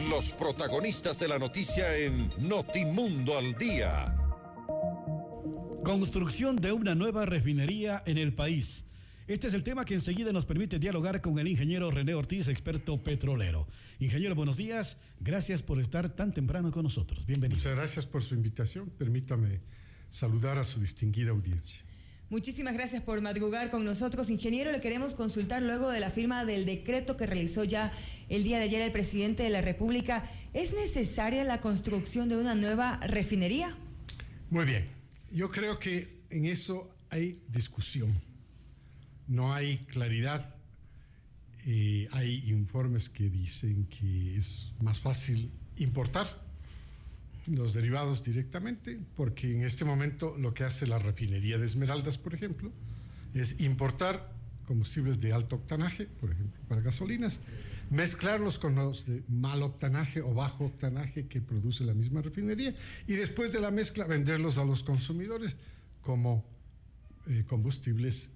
Los protagonistas de la noticia en Notimundo al Día. Construcción de una nueva refinería en el país. Este es el tema que enseguida nos permite dialogar con el ingeniero René Ortiz, experto petrolero. Ingeniero, buenos días. Gracias por estar tan temprano con nosotros. Bienvenido. Muchas gracias por su invitación. Permítame saludar a su distinguida audiencia. Muchísimas gracias por madrugar con nosotros, ingeniero. Le queremos consultar luego de la firma del decreto que realizó ya el día de ayer el presidente de la República. ¿Es necesaria la construcción de una nueva refinería? Muy bien. Yo creo que en eso hay discusión. No hay claridad. Hay informes que dicen que es más fácil importar los derivados directamente, porque en este momento lo que hace la refinería de Esmeraldas, por ejemplo, es importar combustibles de alto octanaje, por ejemplo, para gasolinas, mezclarlos con los de mal octanaje o bajo octanaje que produce la misma refinería, y después de la mezcla venderlos a los consumidores como combustibles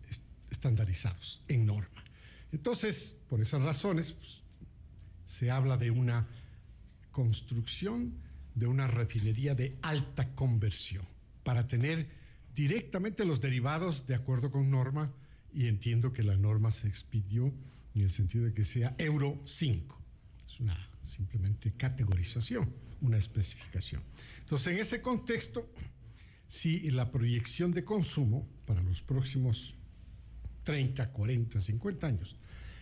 estandarizados en norma. Entonces, por esas razones, pues, se habla de una construcción de una refinería de alta conversión para tener directamente los derivados de acuerdo con norma, y entiendo que la norma se expidió en el sentido de que sea Euro 5. Es una simplemente categorización, una especificación. Entonces, en ese contexto, si la proyección de consumo para los próximos 30, 40, 50 años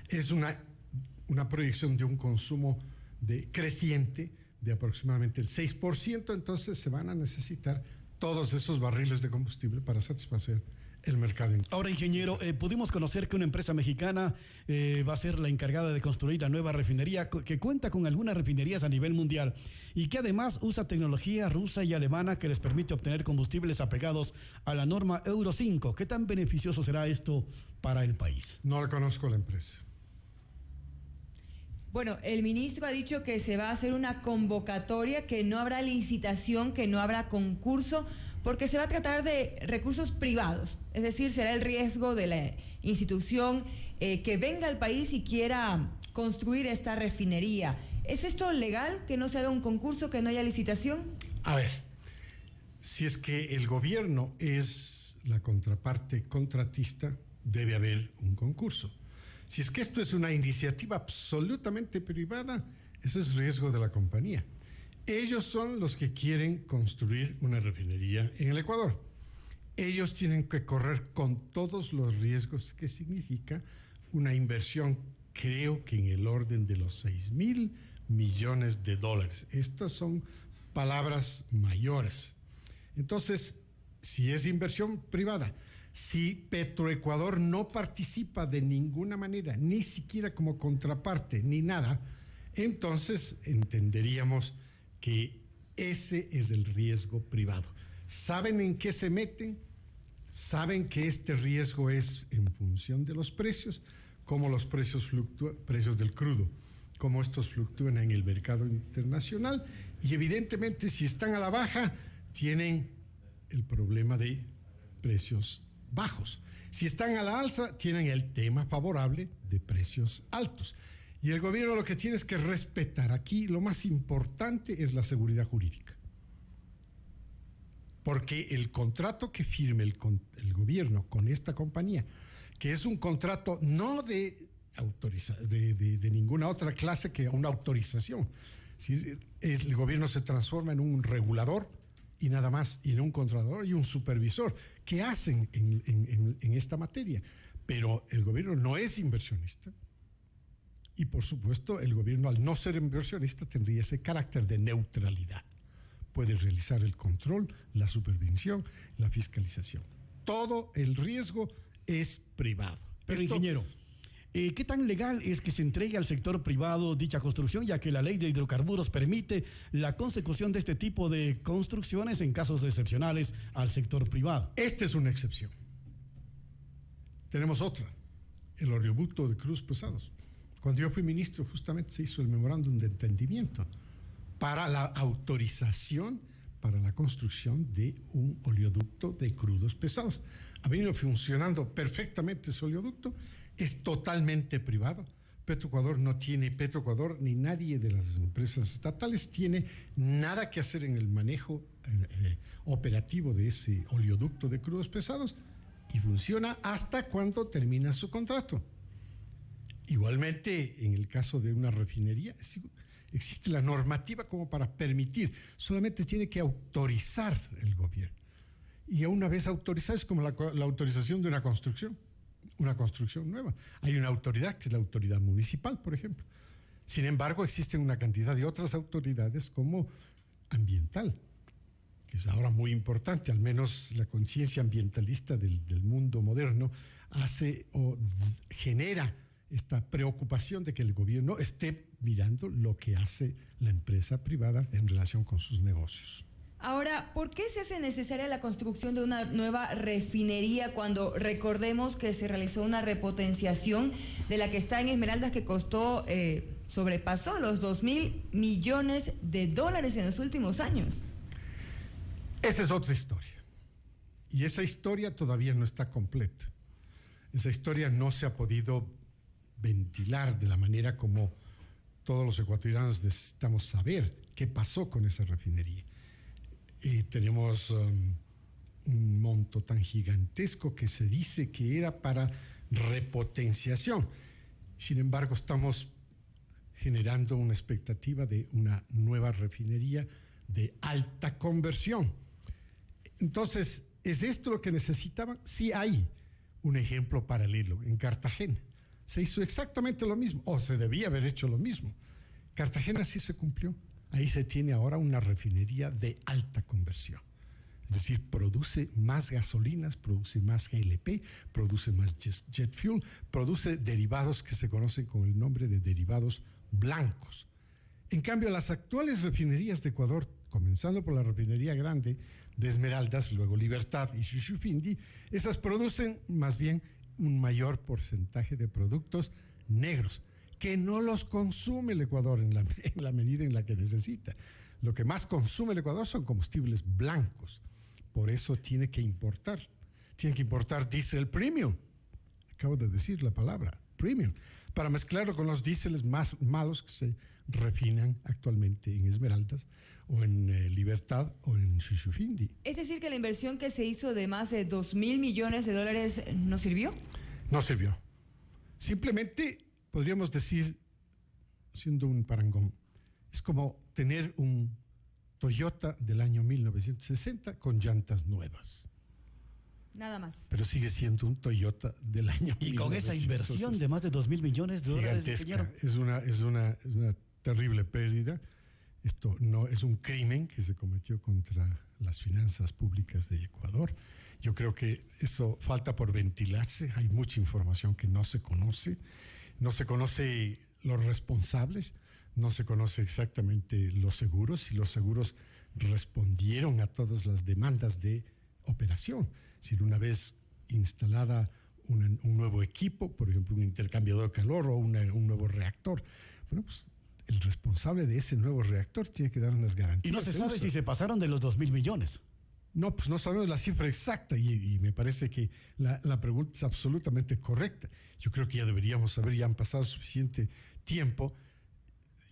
es una proyección de un consumo creciente de aproximadamente el 6%, entonces se van a necesitar todos esos barriles de combustible para satisfacer el mercado interno. Ahora, ingeniero, pudimos conocer que una empresa mexicana va a ser la encargada de construir la nueva refinería, que cuenta con algunas refinerías a nivel mundial y que además usa tecnología rusa y alemana que les permite obtener combustibles apegados a la norma Euro 5. ¿Qué tan beneficioso será esto para el país? No la conozco la empresa. Bueno, el ministro ha dicho que se va a hacer una convocatoria, que no habrá licitación, que no habrá concurso, porque se va a tratar de recursos privados. Es decir, será el riesgo de la institución que venga al país y quiera construir esta refinería. ¿Es esto legal, que no se haga un concurso, que no haya licitación? A ver, si es que el gobierno es la contraparte contratista, debe haber un concurso. Si es que esto es una iniciativa absolutamente privada, ese es riesgo de la compañía. Ellos son los que quieren construir una refinería en el Ecuador. Ellos tienen que correr con todos los riesgos que significa una inversión, creo que en el orden de los $6,000 millones. Estas son palabras mayores. Entonces, si es inversión privada, si Petroecuador no participa de ninguna manera, ni siquiera como contraparte, ni nada, entonces entenderíamos que ese es el riesgo privado. ¿Saben en qué se meten? ¿Saben que este riesgo es en función de los precios? Como los precios precios del crudo, como estos fluctúan en el mercado internacional, y evidentemente si están a la baja, tienen el problema de precios bajos. Si están a la alza, tienen el tema favorable de precios altos. Y el gobierno lo que tiene es que respetar. Aquí lo más importante es la seguridad jurídica. Porque el contrato que firme el gobierno con esta compañía, que es un contrato no de ninguna otra clase que una autorización, ¿sí? El gobierno se transforma en un regulador y nada más, y en un controlador y un supervisor que hacen en esta materia. Pero el gobierno no es inversionista, y por supuesto el gobierno, al no ser inversionista, tendría ese carácter de neutralidad. Puede realizar el control, la supervisión, la fiscalización. Todo el riesgo es privado. Pero ingeniero, ¿qué tan legal es que se entregue al sector privado dicha construcción, ya que la ley de hidrocarburos permite la consecución de este tipo de construcciones en casos excepcionales al sector privado? Esta es una excepción. Tenemos otra, el oleoducto de crudos pesados. Cuando yo fui ministro, justamente se hizo el memorándum de entendimiento para la autorización para la construcción de un oleoducto de crudos pesados. Ha venido funcionando perfectamente ese oleoducto, es totalmente privado, Petroecuador no tiene, Petroecuador ni nadie de las empresas estatales tiene nada que hacer en el manejo operativo de ese oleoducto de crudos pesados y funciona hasta cuando termina su contrato. Igualmente, en el caso de una refinería, existe la normativa como para permitir, solamente tiene que autorizar el gobierno. Y una vez autorizado es como la autorización de una construcción nueva. Hay una autoridad que es la autoridad municipal, por ejemplo. Sin embargo, existen una cantidad de otras autoridades como ambiental, que es ahora muy importante, al menos la conciencia ambientalista del mundo moderno hace o genera esta preocupación de que el gobierno esté mirando lo que hace la empresa privada en relación con sus negocios. Ahora, ¿por qué se hace necesaria la construcción de una nueva refinería cuando recordemos que se realizó una repotenciación de la que está en Esmeraldas que costó, sobrepasó los $2.000 millones en los últimos años? Esa es otra historia. Y esa historia todavía no está completa. Esa historia no se ha podido ventilar de la manera como todos los ecuatorianos necesitamos saber qué pasó con esa refinería. Y tenemos un monto tan gigantesco que se dice que era para repotenciación. Sin embargo, estamos generando una expectativa de una nueva refinería de alta conversión. Entonces, ¿es esto lo que necesitaban? Sí hay un ejemplo paralelo en Cartagena. Se hizo exactamente lo mismo, o se debía haber hecho lo mismo. Cartagena sí se cumplió. Ahí se tiene ahora una refinería de alta conversión. Es decir, produce más gasolinas, produce más GLP, produce más jet fuel, produce derivados que se conocen con el nombre de derivados blancos. En cambio, las actuales refinerías de Ecuador, comenzando por la refinería grande de Esmeraldas, luego Libertad y Shushufindi, esas producen más bien un mayor porcentaje de productos negros, que no los consume el Ecuador en la medida en la que necesita. Lo que más consume el Ecuador son combustibles blancos. Por eso tiene que importar diésel premium. Acabo de decir la palabra, premium, para mezclarlo con los diéseles más malos que se refinan actualmente en Esmeraldas o en Libertad o en Shushufindi. Es decir, que la inversión que se hizo de más de $2.000 millones ¿no sirvió? No sirvió. Simplemente podríamos decir, siendo un parangón, es como tener un Toyota del año 1960 con llantas nuevas. Nada más. Pero sigue siendo un Toyota del año 1960. Y con esa inversión de más de $2.000 millones, gigantesca. Es una terrible pérdida. Esto no es un crimen que se cometió contra las finanzas públicas de Ecuador. Yo creo que eso falta por ventilarse. Hay mucha información que no se conoce. No se conoce los responsables, no se conoce exactamente los seguros, si los seguros respondieron a todas las demandas de operación. Si una vez instalada un nuevo equipo, por ejemplo, un intercambiador de calor o un nuevo reactor, bueno, pues el responsable de ese nuevo reactor tiene que dar unas garantías. Y no se sabe si se pasaron de los $2.000 millones. No, pues no sabemos la cifra exacta y me parece que la pregunta es absolutamente correcta. Yo creo que ya deberíamos saber, ya han pasado suficiente tiempo.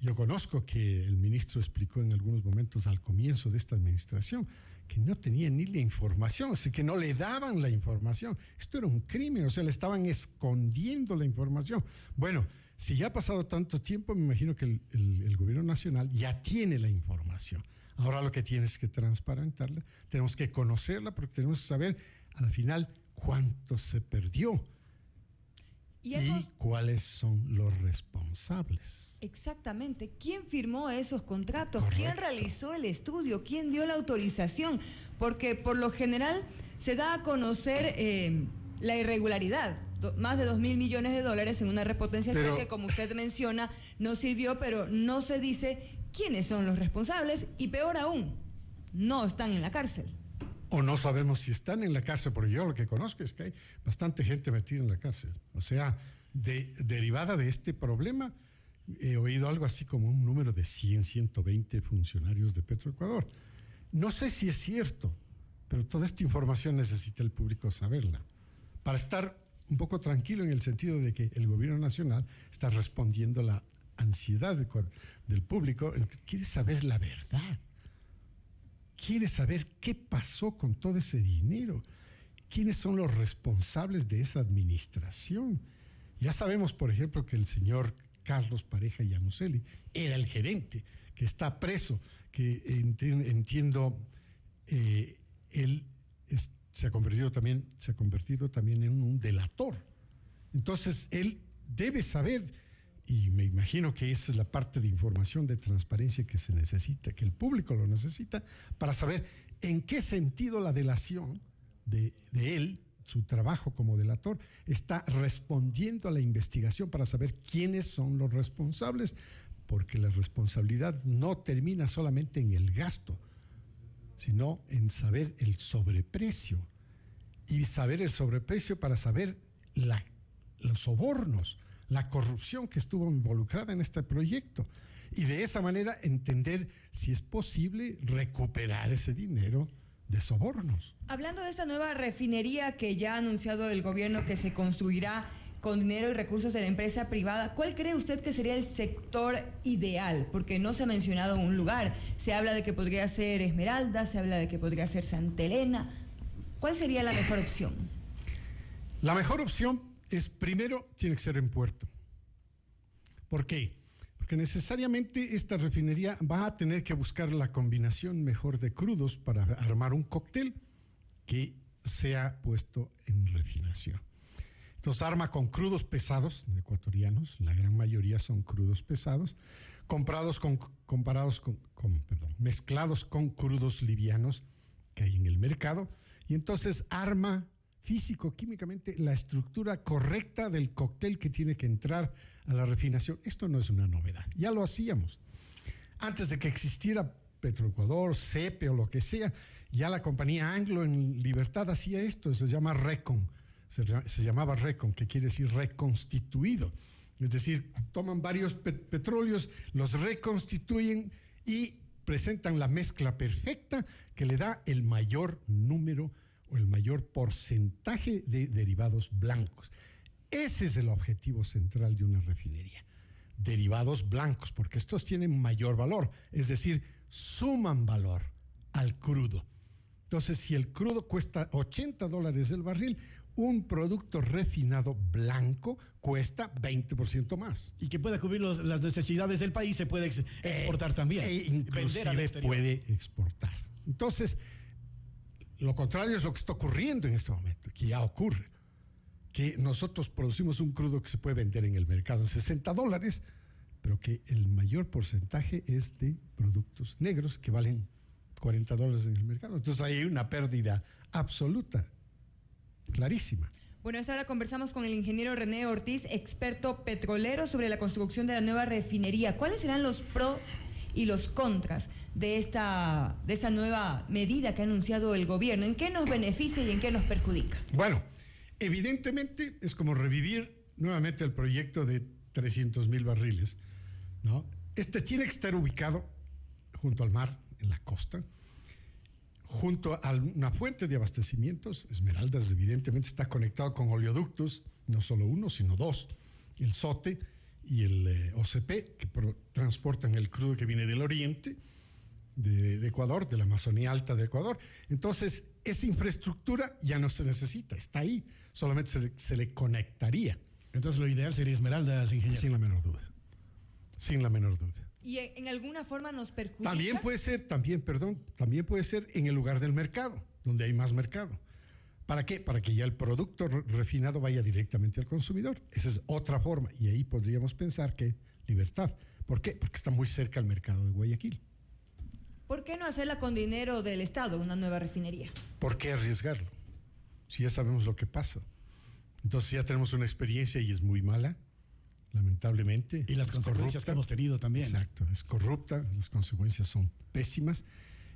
Yo conozco que el ministro explicó en algunos momentos al comienzo de esta administración que no tenía ni la información, o sea, que no le daban la información. Esto era un crimen, o sea, le estaban escondiendo la información. Bueno, si ya ha pasado tanto tiempo, me imagino que el gobierno nacional ya tiene la información. Ahora lo que tiene es que transparentarla, tenemos que conocerla porque tenemos que saber al final cuánto se perdió y cuáles son los responsables. Exactamente. ¿Quién firmó esos contratos? Correcto. ¿Quién realizó el estudio? ¿Quién dio la autorización? Porque por lo general se da a conocer la irregularidad. Más de $2.000 millones en una repotenciación que, como usted menciona, no sirvió, pero no se dice quiénes son los responsables y, peor aún, no están en la cárcel. O no sabemos si están en la cárcel, porque yo lo que conozco es que hay bastante gente metida en la cárcel. O sea, derivada de este problema, he oído algo así como un número de 100, 120 funcionarios de Petroecuador. No sé si es cierto, pero toda esta información necesita el público saberla, para estar un poco tranquilo en el sentido de que el gobierno nacional está respondiendo a la ansiedad del público, quiere saber la verdad, quiere saber qué pasó con todo ese dinero, quiénes son los responsables de esa administración. Ya sabemos, por ejemplo, que el señor Carlos Pareja Llanuselli era el gerente, que está preso, que entiendo él se ha convertido también en un delator. Entonces, él debe saber, y me imagino que esa es la parte de información de transparencia que se necesita, que el público lo necesita, para saber en qué sentido la delación de él, su trabajo como delator, está respondiendo a la investigación para saber quiénes son los responsables, porque la responsabilidad no termina solamente en el gasto, sino en saber el sobreprecio, y saber el sobreprecio para saber los sobornos, la corrupción que estuvo involucrada en este proyecto, y de esa manera entender si es posible recuperar ese dinero de sobornos. Hablando de esta nueva refinería que ya ha anunciado el gobierno que se construirá con dinero y recursos de la empresa privada, ¿cuál cree usted que sería el sector ideal? Porque no se ha mencionado un lugar. Se habla de que podría ser Esmeralda, se habla de que podría ser Santa Elena. ¿Cuál sería la mejor opción? La mejor opción es, primero, tiene que ser en Puerto. ¿Por qué? Porque necesariamente esta refinería va a tener que buscar la combinación mejor de crudos para armar un cóctel que sea puesto en refinación. Entonces arma con crudos pesados ecuatorianos, la gran mayoría son crudos pesados, mezclados con crudos livianos que hay en el mercado, y entonces arma físico-químicamente la estructura correcta del cóctel que tiene que entrar a la refinación. Esto no es una novedad, ya lo hacíamos. Antes de que existiera Petroecuador, CEPE o lo que sea, ya la compañía Anglo en Libertad hacía esto, se llama RECON. Se llamaba RECON, que quiere decir reconstituido. Es decir, toman varios petróleos, los reconstituyen y presentan la mezcla perfecta que le da el mayor número o el mayor porcentaje de derivados blancos. Ese es el objetivo central de una refinería. Derivados blancos, porque estos tienen mayor valor, es decir, suman valor al crudo. Entonces, si el crudo cuesta $80 el barril, un producto refinado blanco cuesta 20% más. Y que pueda cubrir las necesidades del país, se puede exportar también. Inclusive puede exportar. Entonces, lo contrario es lo que está ocurriendo en este momento, que ya ocurre. Que nosotros producimos un crudo que se puede vender en el mercado en $60, pero que el mayor porcentaje es de productos negros que valen $40 en el mercado. Entonces hay una pérdida absoluta, clarísima. Bueno, hasta ahora conversamos con el ingeniero René Ortiz, experto petrolero, sobre la construcción de la nueva refinería. ¿Cuáles serán los pros y los contras de esta nueva medida que ha anunciado el gobierno? ¿En qué nos beneficia y en qué nos perjudica? Bueno, evidentemente es como revivir nuevamente el proyecto de 300,000 barriles, ¿no? Este tiene que estar ubicado junto al mar, en la costa, junto a una fuente de abastecimientos. Esmeraldas evidentemente está conectado con oleoductos, no solo uno, sino dos, el SOTE y el OCP, que transportan el crudo que viene del oriente de Ecuador, de la Amazonía Alta de Ecuador. Entonces, esa infraestructura ya no se necesita, está ahí, solamente se le conectaría. Entonces, lo ideal sería Esmeraldas, ingeniero. Sin la menor duda. Sin la menor duda. ¿Y en alguna forma nos perjudica? También puede ser en el lugar del mercado, donde hay más mercado. ¿Para qué? Para que ya el producto refinado vaya directamente al consumidor. Esa es otra forma, y ahí podríamos pensar que Libertad. ¿Por qué? Porque está muy cerca al mercado de Guayaquil. ¿Por qué no hacerla con dinero del Estado, una nueva refinería? ¿Por qué arriesgarlo? Si ya sabemos lo que pasa. Entonces ya tenemos una experiencia y es muy mala, lamentablemente. Y las consecuencias que hemos tenido también. Exacto, es corrupta, las consecuencias son pésimas.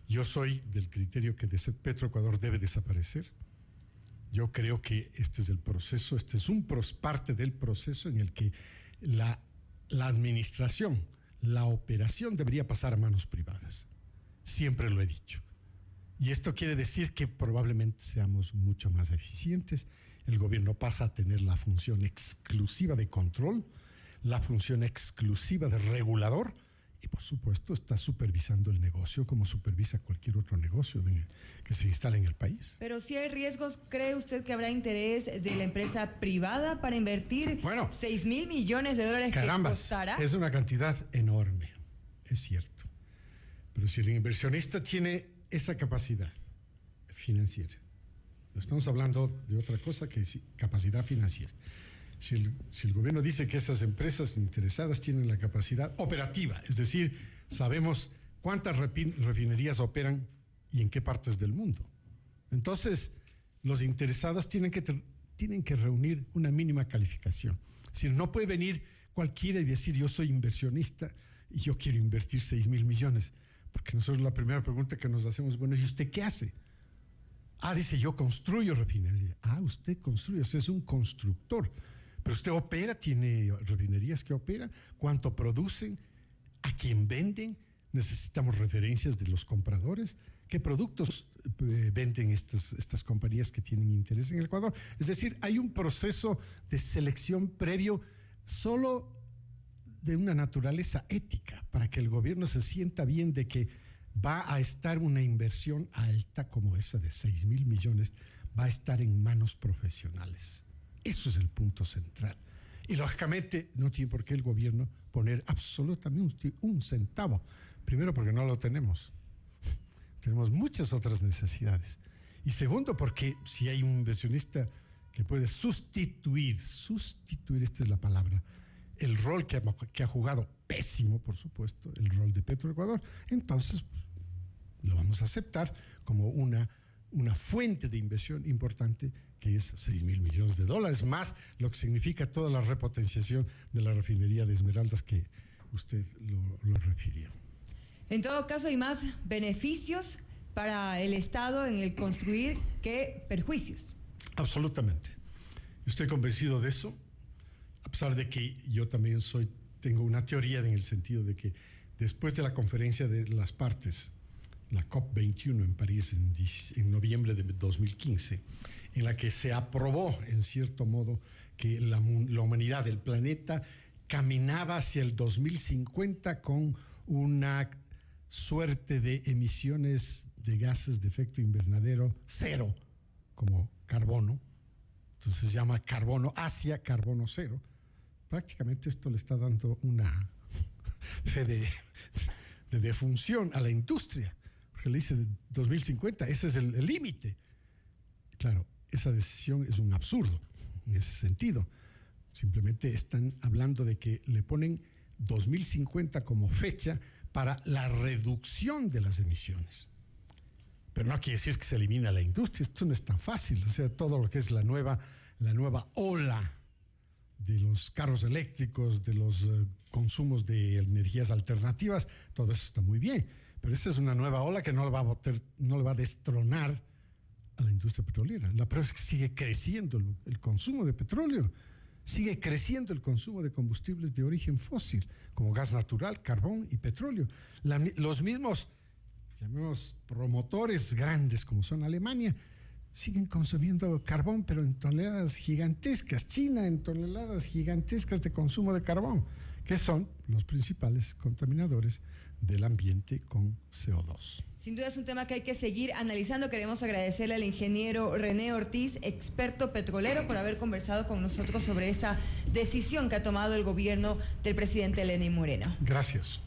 Yo soy del criterio que Petroecuador debe desaparecer. Yo creo que este es el proceso, parte del proceso en el que la administración, la operación debería pasar a manos privadas. Siempre lo he dicho. Y esto quiere decir que probablemente seamos mucho más eficientes el gobierno pasa a tener la función exclusiva de control, la función exclusiva de regulador y, por supuesto, está supervisando el negocio como supervisa cualquier otro negocio que se instale en el país. Pero si hay riesgos, ¿cree usted que habrá interés de la empresa privada para invertir 6,000 millones de dólares carambas, que costará? Es una cantidad enorme, es cierto. Pero si el inversionista tiene esa capacidad financiera, no estamos hablando de otra cosa que capacidad financiera. Si el gobierno dice que esas empresas interesadas tienen la capacidad operativa, es decir, sabemos cuántas refinerías operan y en qué partes del mundo. Entonces, los interesados tienen que reunir una mínima calificación. Si no puede venir cualquiera y decir yo soy inversionista y yo quiero invertir 6,000 millones, porque nosotros la primera pregunta que nos hacemos, bueno, ¿y usted qué hace? Dice, yo construyo refinería. Usted construye, usted es un constructor. Pero usted opera, tiene refinerías que operan, cuánto producen, a quién venden, necesitamos referencias de los compradores, qué productos venden estas compañías que tienen interés en el Ecuador. Es decir, hay un proceso de selección previo solo de una naturaleza ética para que el gobierno se sienta bien de que va a estar una inversión alta como esa de 6,000 millones, va a estar en manos profesionales. Eso es el punto central. Y lógicamente no tiene por qué el gobierno poner absolutamente un centavo. Primero porque no lo tenemos. Tenemos muchas otras necesidades. Y segundo porque si hay un inversionista que puede sustituir, esta es la palabra, el rol que ha jugado pésimo, por supuesto, el rol de Petroecuador, entonces lo vamos a aceptar como una fuente de inversión importante que es 6,000 millones de dólares, más lo que significa toda la repotenciación de la refinería de Esmeraldas que usted lo refirió. En todo caso, hay más beneficios para el Estado en el construir que perjuicios. Absolutamente. Estoy convencido de eso, a pesar de que yo también tengo una teoría en el sentido de que después de la conferencia de las partes, la COP21 en París en noviembre de 2015, en la que se aprobó, en cierto modo, que la humanidad, el planeta, caminaba hacia el 2050 con una suerte de emisiones de gases de efecto invernadero cero, como carbono. Entonces se llama carbono hacia carbono cero. Prácticamente esto le está dando una fe de defunción a la industria, porque le dice 2050, ese es el límite. Claro, esa decisión es un absurdo en ese sentido. Simplemente están hablando de que le ponen 2050 como fecha para la reducción de las emisiones. Pero no quiere decir que se elimina la industria, esto no es tan fácil. O sea, todo lo que es la nueva ola de los carros eléctricos, de los consumos de energías alternativas, todo eso está muy bien. Pero esa es una nueva ola que no le va a destronar a la industria petrolera. La prueba es que sigue creciendo el consumo de petróleo, sigue creciendo el consumo de combustibles de origen fósil, como gas natural, carbón y petróleo. Los mismos, llamemos, promotores grandes como son Alemania, siguen consumiendo carbón, pero en toneladas gigantescas. China en toneladas gigantescas de consumo de carbón, que son los principales contaminadores del ambiente con CO2. Sin duda es un tema que hay que seguir analizando. Queremos agradecerle al ingeniero René Ortiz, experto petrolero, por haber conversado con nosotros sobre esta decisión que ha tomado el gobierno del presidente Lenín Moreno. Gracias.